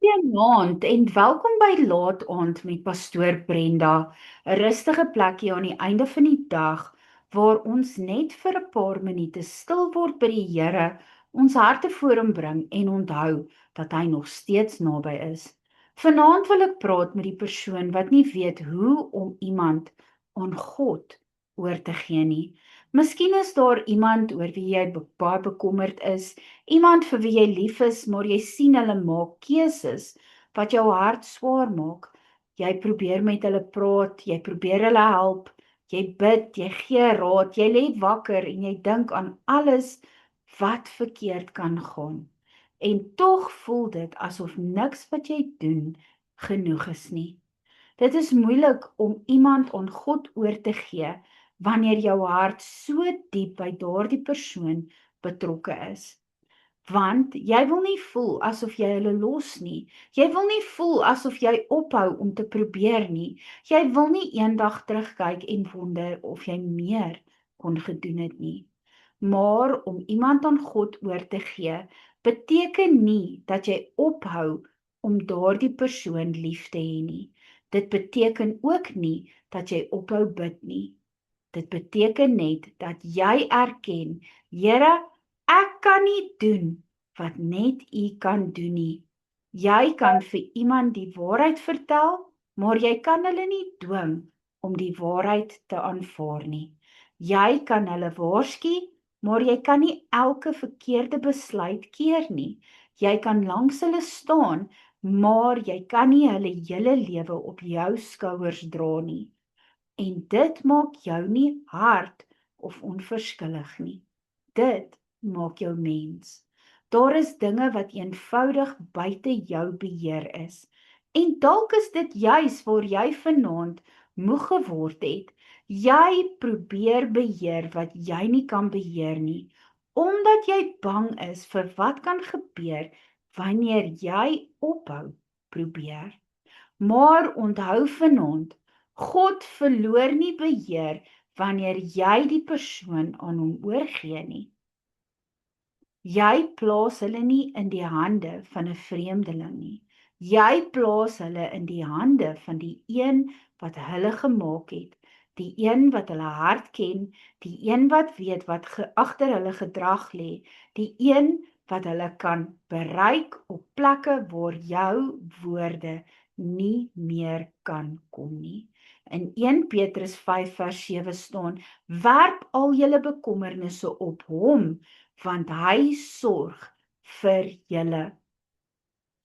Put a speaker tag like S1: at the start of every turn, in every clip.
S1: Goeienaand en welkom by Laat Aand met Pastoor Brenda, 'n rustige plekkie aan die einde van die dag waar ons net vir 'n paar minute stil word by die Here, ons harte voor hom bring en onthou dat hy nog steeds naby is. Vanaand wil ek praat met die persoon wat nie weet hoe om iemand aan God oor te gee nie. Miskien is daar iemand oor wie jy baie bekommerd is, iemand vir wie jy lief is, maar jy sien hulle maak keuses wat jou hart swaar maak. Jy probeer met hulle praat, jy probeer hulle help, jy bid, jy gee raad, jy lê wakker en jy dink aan alles wat verkeerd kan gaan. En tog voel dit asof niks wat jy doen genoeg is nie. Dit is moeilik om iemand aan God oor te gee wanneer jou hart so diep by daardie persoon betrokke is. Want jy wil nie voel asof jy hulle los nie. Jy wil nie voel asof jy ophou om te probeer nie. Jy wil nie eendag terugkyk en wonder of jy meer kon gedoen het nie. Maar om iemand aan God oor te gee, beteken nie dat jy ophou om daardie persoon lief te hê nie. Dit beteken ook nie dat jy ophou bid nie. Dit beteken net dat jy erken, Here, ek kan nie doen wat net U kan doen nie. Jy kan vir iemand die waarheid vertel, maar jy kan hulle nie dwing om die waarheid te aanvaar nie. Jy kan hulle waarsku, maar jy kan nie elke verkeerde besluit keer nie. Jy kan langs hulle staan, maar jy kan nie hulle hele lewe op jou skouers dra nie. En dit maak jou nie hard of onverskillig nie. Dit maak jou mens. Daar is dinge wat eenvoudig buite jou beheer is. En dalk is dit juis waar jy vanaand moeg geword het. Jy probeer beheer wat jy nie kan beheer nie, omdat jy bang is vir wat kan gebeur wanneer jy ophou probeer. Maar onthou vanaand, God verloor nie beheer wanneer jy die persoon aan hom oorgee nie. Jy plaas hulle nie in die hande van 'n vreemdeling nie. Jy plaas hulle in die hande van die een wat hulle gemaak het, die een wat hulle hart ken, die een wat weet wat agter hulle gedrag lê, die een wat hulle kan bereik op plekke waar jou woorde nie meer kan kom nie. In 1 Petrus 5 vers 7 staan, werp al julle bekommernisse op hom, want hy sorg vir julle.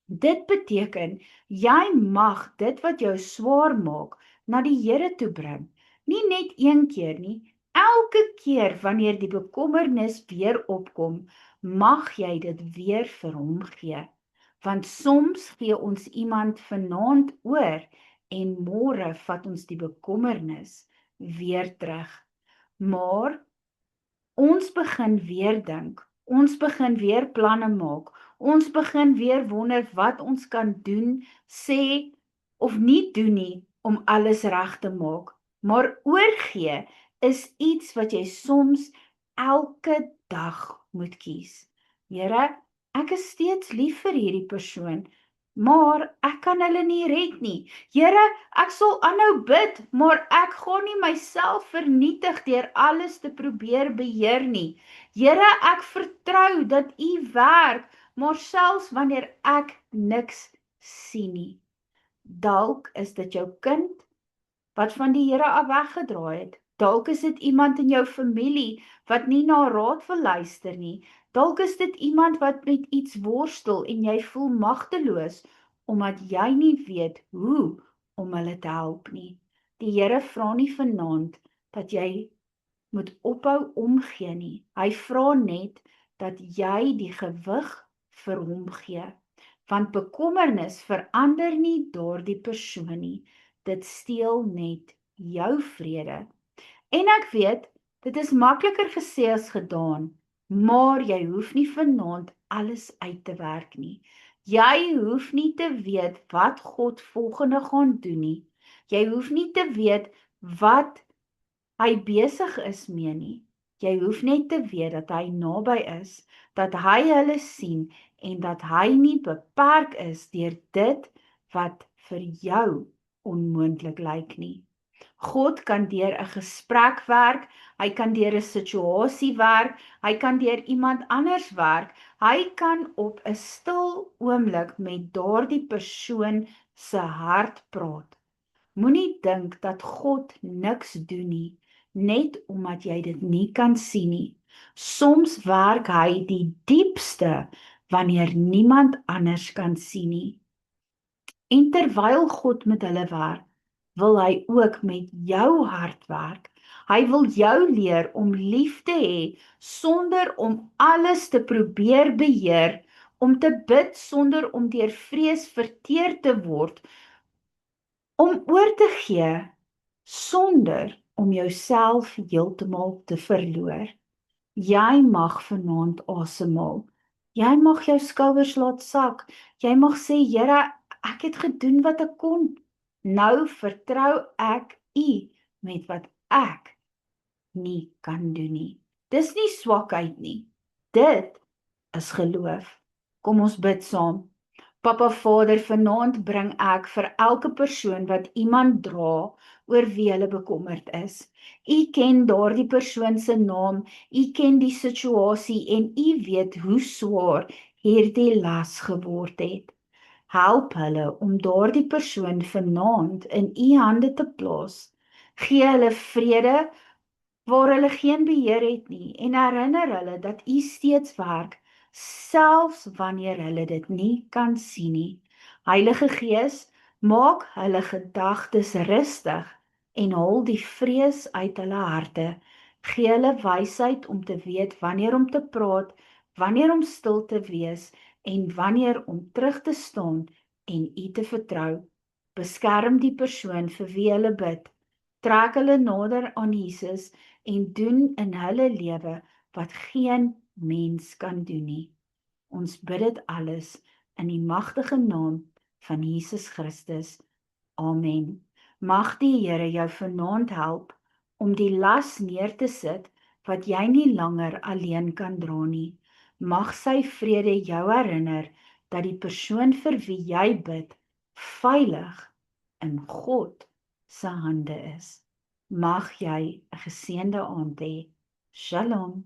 S1: Dit beteken, jy mag dit wat jou swaar maak, na die Here toe bring. Nie net een keer nie, elke keer wanneer die bekommernis weer opkom, mag jy dit weer vir hom gee. Want soms gee ons iemand vanaand oor, en môre vat ons die bekommernis weer terug. Maar ons begin weer dink, ons begin weer planne maak, ons begin weer wonder wat ons kan doen, sê of nie doen nie om alles reg te maak. Maar oorgee is iets wat jy soms elke dag moet kies. Here, ek is steeds lief vir hierdie persoon, maar ek kan hulle nie red nie. Here, ek sal aanhou bid, maar ek gaan nie myself vernietig deur alles te probeer beheer nie. Here, ek vertrou dat U werk, maar selfs wanneer ek niks sien nie. Dalk is dit jou kind wat van die Here af weggedraai het. Dalk is dit iemand in jou familie wat nie na raad wil luister nie. Dalk is dit iemand wat met iets worstel en jy voel magteloos, omdat jy nie weet hoe om hulle te help nie. Die Here vra nie vanaand dat jy moet ophou omgee nie. Hy vra net dat jy die gewig vir hom gee. Want bekommernis verander nie daardie persoon nie. Dit steel net jou vrede. En ek weet, dit is makliker gesê as gedaan, maar jy hoef nie vanaand alles uit te werk nie. Jy hoef nie te weet wat God volgende gaan doen nie. Jy hoef nie te weet wat hy besig is mee nie. Jy hoef net te weet dat hy naby is, dat hy hulle sien en dat hy nie beperk is deur dit wat vir jou onmoontlik lyk nie. God kan deur 'n gesprek werk, hy kan deur 'n situasie werk, hy kan deur iemand anders werk, hy kan op 'n stil oomblik met daardie persoon se hart praat. Moenie dink dat God niks doen nie, net omdat jy dit nie kan sien nie. Soms werk hy die diepste wanneer niemand anders kan sien nie. En terwyl God met hulle werk, wil hy ook met jou hart werk. Hy wil jou leer om lief te hê sonder om alles te probeer beheer, om te bid sonder om deur vrees verteer te word, om oor te gee sonder om jouself heeltemal te verloor. Jy mag vanaand asemhaal. Jy mag jou skouers laat sak. Jy mag sê, Here, ek het gedoen wat ek kon. Nou vertrou ek U met wat ek nie kan doen nie. Dis nie swakheid nie. Dit is geloof. Kom ons bid saam. Papa Vader, vanaand bring ek vir elke persoon wat iemand dra oor wie hulle bekommerd is. U ken daardie persoon se naam, u ken die situasie en u weet hoe swaar hierdie las geword het. Help hulle om daardie persoon vanaand in u hande te plaas. Gee hulle vrede waar hulle geen beheer het nie en herinner hulle dat u steeds werk, selfs wanneer hulle dit nie kan sien nie. Heilige Gees, maak hulle gedagtes rustig en haal die vrees uit hulle harte. Gee hulle wysheid om te weet wanneer om te praat, wanneer om stil te wees en wanneer om terug te staan en u te vertrou. Beskerm die persoon vir wie hulle bid. Trek hulle nader aan Jesus en doen in hulle lewe wat geen mens kan doen nie. Ons bid dit alles in die magtige naam van Jesus Christus. Amen. Mag die Here jou vanaand help om die las neer te sit wat jy nie langer alleen kan dra nie. Mag sy vrede jou herinner dat die persoon vir wie jy bid veilig in God se hande is. Mag jy 'n geseënde aand hê. Shalom.